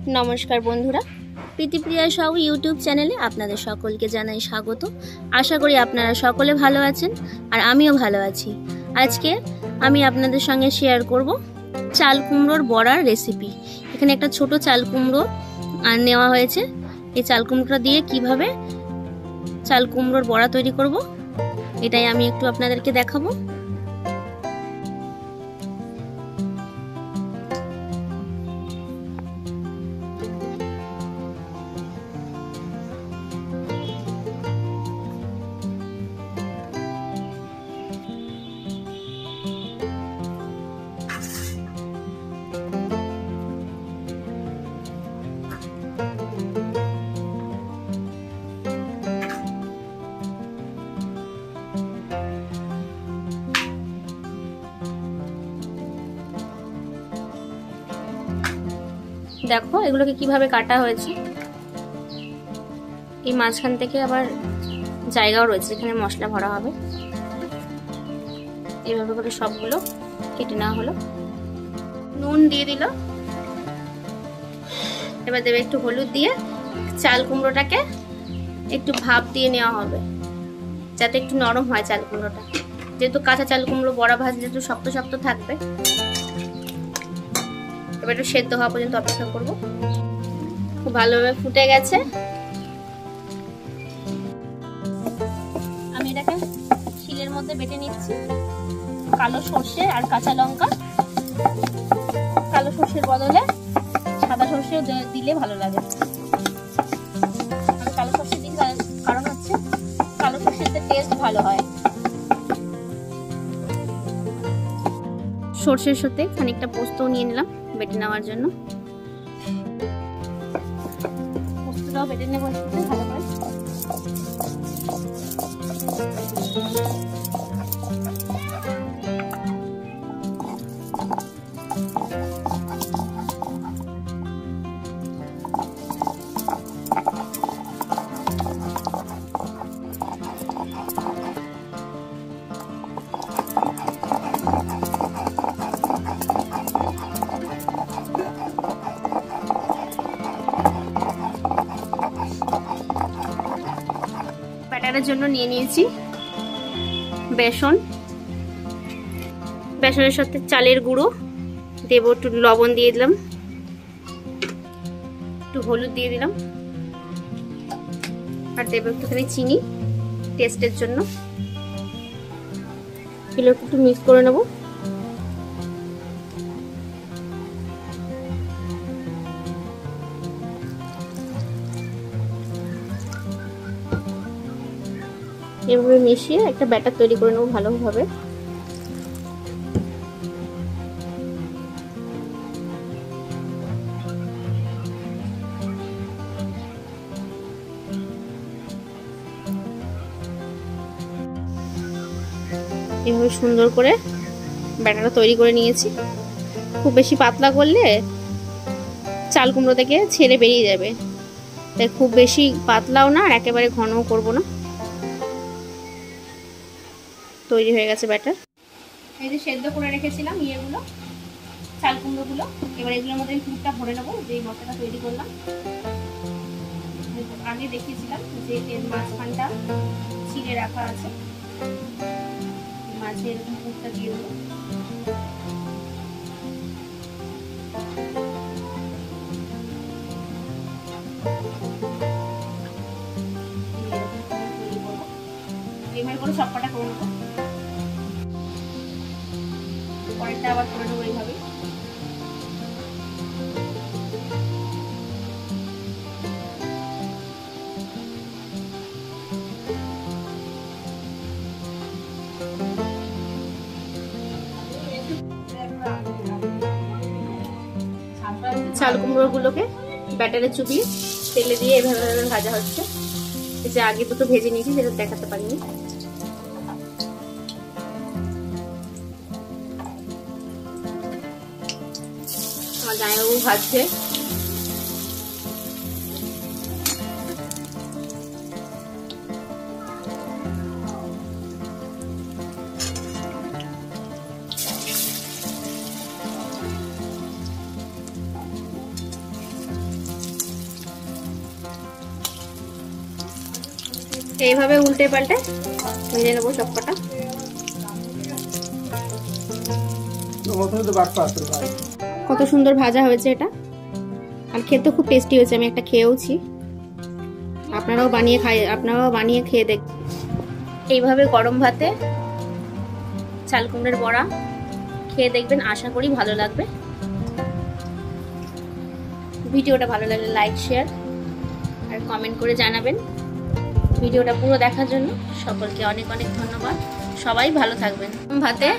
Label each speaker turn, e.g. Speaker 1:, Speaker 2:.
Speaker 1: নমস্কার বন্ধুরা, প্রীতিপ্রিয়া সাউ ইউটিউব চ্যানেলে আপনাদের সকলকে জানাই স্বাগত। আশা করি আপনারা সকলে ভালো আছেন আর আমিও ভালো আছি। আজকে আমি আপনাদের সঙ্গে শেয়ার করব চাল কুমড়োর বড়ার রেসিপি। এখানে একটা ছোট চাল কুমড়ো নেওয়া হয়েছে। এই চাল কুমড়োটা দিয়ে কিভাবে চাল কুমড়োর বড়া তৈরি করব এটাই আমি একটু আপনাদেরকে দেখাবো। দেখো এগুলোকে কিভাবে কাটা হয়েছে। এই মাঝখান থেকে আবার জায়গাও রয়েছে এখানে মশলা ভরা হবে। এইভাবে করে সবগুলো কেটে নেওয়া হলো। নুন দিয়ে দিল, এবার দেবে একটু হলুদ দিয়ে চাল কুমড়োটাকে একটু ভাপ দিয়ে নেওয়া হবে যাতে একটু নরম হয় চাল কুমড়োটা। যেহেতু কাঁচা চাল কুমড়ো বড়া ভাজলে একটু শক্ত শক্ত থাকবে। এবার একটু সেদ্ধ হওয়া পর্যন্ত অপেক্ষা করব। খুব ভালোভাবে ফুটে গেছে। আমি এটাকে শিলের মধ্যে বেটে নিচ্ছি। কালো সর্ষে আর কাঁচা লঙ্কা, কালো সর্ষের বদলে সাদা সর্ষে দিলে ভালো লাগে। আমি কালো সর্ষে দিই কারণ হচ্ছে কালো সর্ষেতে টেস্ট ভালো হয়। সর্ষের সাথে খানিকটা পোস্তও নিয়ে নিলাম বেটে নেওয়ার জন্য। পোস্তটাও বেটে নেবো ভালো করে। ব্যাটারের জন্য নিয়ে নিয়েছি বেসন। বেসনের সাথে চালের গুঁড়ো দেবো, একটু লবণ দিয়ে দিলাম, একটু হলুদ দিয়ে দিলাম আর দেবো একটুখানি চিনি টেস্টের জন্য। এগুলো একটু মিক্স করে নেবো। এভাবে মিশিয়ে একটা ব্যাটার তৈরি করে নেবো ভালোভাবে। এভাবে সুন্দর করে ব্যাটারটা তৈরি করে নিয়েছি। খুব বেশি পাতলা করলে চাল কুমড়ো থেকে ছেড়ে বেরিয়ে যাবে, তাই খুব বেশি পাতলাও না আর একেবারে ঘনও করব না। তৈরি হয়ে গেছে ব্যাটার। এই যে সেদ্ধ করে রেখেছিলাম ইয়েগুলো চাল কুমড়োগুলো, এবার এগুলোর মধ্যে আমি পুরটা ভরে নেবো। যে মশলাটা তৈরি করলাম আগে দেখিয়েছিলাম যে এর মাঝখানটা ছিঁড়ে রাখা আছে, মাঝে এরকম পুরটা দিয়ে দেবো। এইভাবে করে সবকটা করে নেবো। পরেরটা আবার করে নেবো এইভাবে। চাল কুমড়ো গুলোকে ব্যাটারে চুবিয়ে তেলে দিয়ে এভাবে ভাজা হচ্ছে। এই যে আগে দুটো ভেজে নিয়েছি সেটা দেখাতে পারিনি। আমার জামাইবাবু ভাজছে। এইভাবে উল্টে পাল্টে ভেজে নেবো সবকটা। কত সুন্দর ভাজা হয়েছে এটা, আর খেতে খুব টেস্টি হয়েছে। আমি একটা খেয়েওছি, আপনারাও বানিয়ে খেয়ে দেখ। এইভাবে গরম ভাতে চাল কুমড়োর বড়া খেয়ে দেখবেন, আশা করি ভালো লাগবে। ভিডিওটা ভালো লাগলে লাইক, শেয়ার আর কমেন্ট করে জানাবেন। ভিডিওটা পুরো দেখার জন্য সকলকে অনেক অনেক ধন্যবাদ। সবাই ভালো থাকবেন। ভাতে